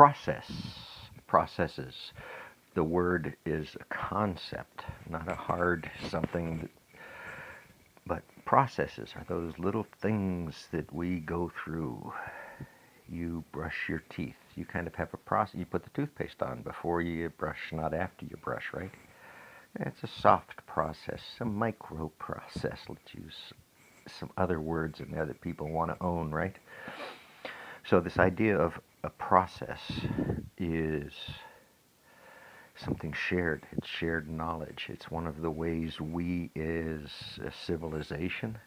Process. Processes. The word is a concept, not a hard something, but processes are those little things that we go through. You brush your teeth. You kind of have a process. You put the toothpaste on before you brush, not after you brush, right? It's a soft process, a micro process. Let's use some other words in there that people want to own, right? So this idea of a process is something shared. It's shared knowledge. It's one of the ways we as a civilization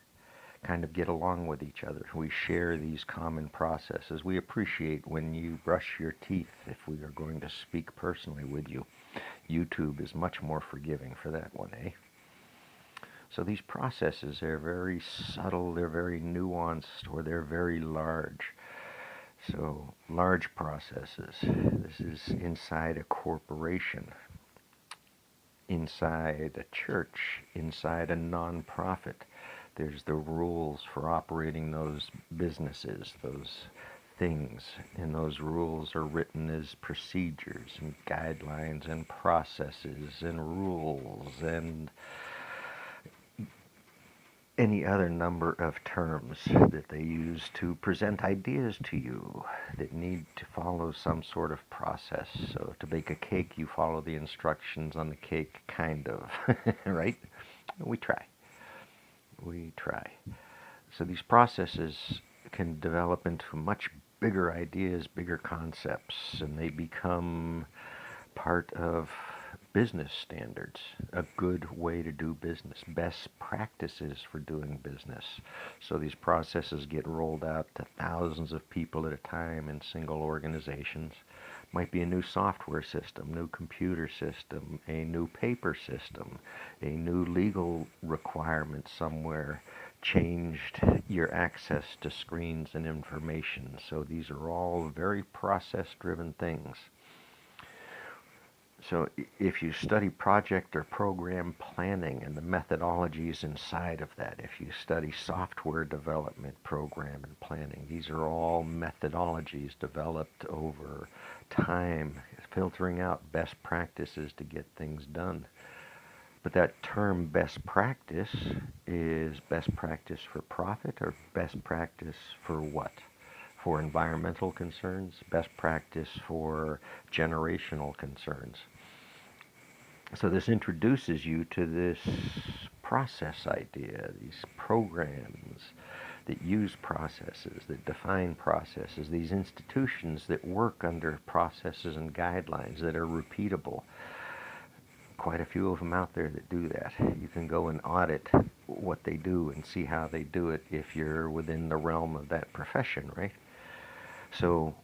kind of get along with each other. We share these common processes. We appreciate when you brush your teeth, if we are going to speak personally with you. YouTube is much more forgiving for that one, eh? So these processes are very subtle, they're very nuanced, or they're very large. So large processes. This is inside a corporation, inside a church, inside a nonprofit. There's the rules for operating those businesses, those things, and those rules are written as procedures and guidelines and processes and rules and any other number of terms that they use to present ideas to you that need to follow some sort of process. So to bake a cake, you follow the instructions on the cake, kind of, right? We try. We try. So these processes can develop into much bigger ideas, bigger concepts, and they become part of business standards, a good way to do business, best practices for doing business. So these processes get rolled out to thousands of people at a time in single organizations. Might be a new software system, new computer system, a new paper system, a new legal requirement somewhere changed your access to screens and information. So these are all very process-driven things. So if you study project or program planning and the methodologies inside of that, if you study software development, program and planning, these are all methodologies developed over time, filtering out best practices to get things done. But that term best practice is best practice for profit or best practice for what? For environmental concerns, best practice for generational concerns. So this introduces you to this process idea, these programs that use processes, that define processes, these institutions that work under processes and guidelines that are repeatable. Quite a few of them out there that do that. You can go and audit what they do and see how they do it if you're within the realm of that profession, right? So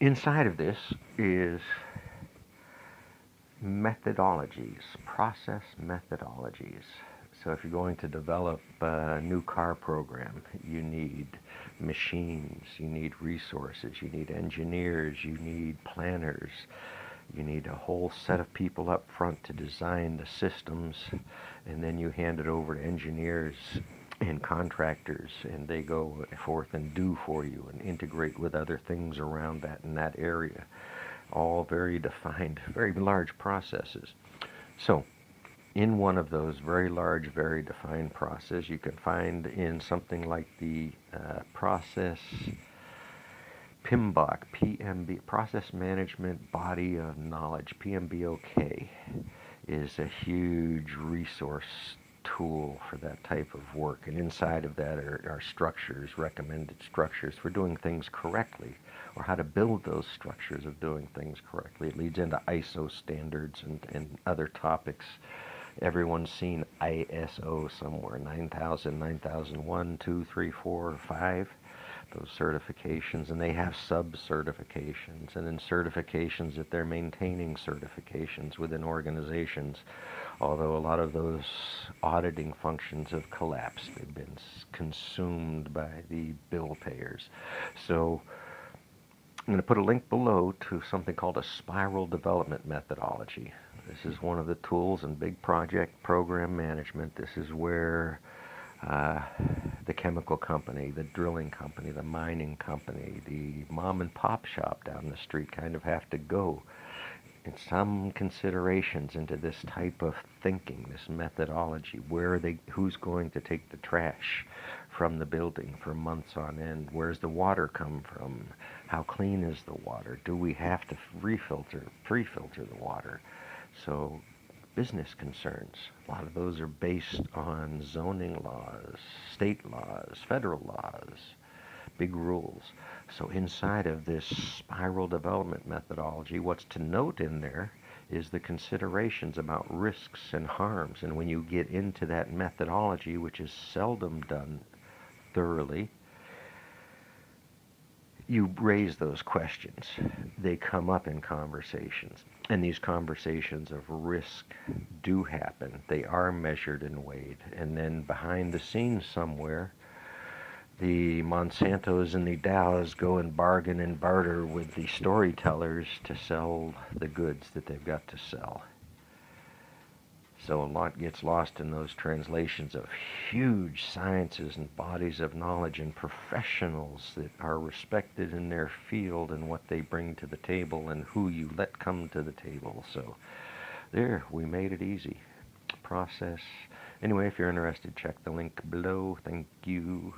inside of this is methodologies, process methodologies. So if you're going to develop a new car program, you need machines, you need resources, you need engineers, you need planners, you need a whole set of people up front to design the systems, and then you hand it over to engineers and contractors, and they go forth and do for you and integrate with other things around that in that area. All very defined, very large processes. So in one of those very large, very defined processes, you can find in something like the process PMBOK, PMB, Process Management Body of Knowledge, PMBOK, is a huge resource tool for that type of work. And inside of that are structures, recommended structures for doing things correctly, or how to build those structures of doing things correctly. It leads into ISO standards and other topics. Everyone's seen ISO somewhere, 9000, 9001, 2, 3, 4, 5. Those certifications, and they have sub-certifications, and then certifications that they're maintaining certifications within organizations, although a lot of those auditing functions have collapsed. They've been consumed by the bill payers. So I'm going to put a link below to something called a spiral development methodology. This is one of the tools in big project program management. This is where the chemical company, the drilling company, the mining company, the mom and pop shop down the street kind of have to go. And some considerations into this type of thinking, this methodology, who's going to take the trash from the building for months on end? Where's the water come from? How clean is the water? Do we have to pre-filter the water? So business concerns, a lot of those are based on zoning laws, state laws, federal laws, big rules. So inside of this spiral development methodology, what's to note in there is the considerations about risks and harms. And when you get into that methodology, which is seldom done thoroughly, you raise those questions. They come up in conversations. And these conversations of risk do happen. They are measured and weighed. And then behind the scenes somewhere, the Monsantos and the Dows go and bargain and barter with the storytellers to sell the goods that they've got to sell. So a lot gets lost in those translations of huge sciences and bodies of knowledge and professionals that are respected in their field and what they bring to the table and who you let come to the table. So there, we made it easy. Process. Anyway, if you're interested, check the link below. Thank you.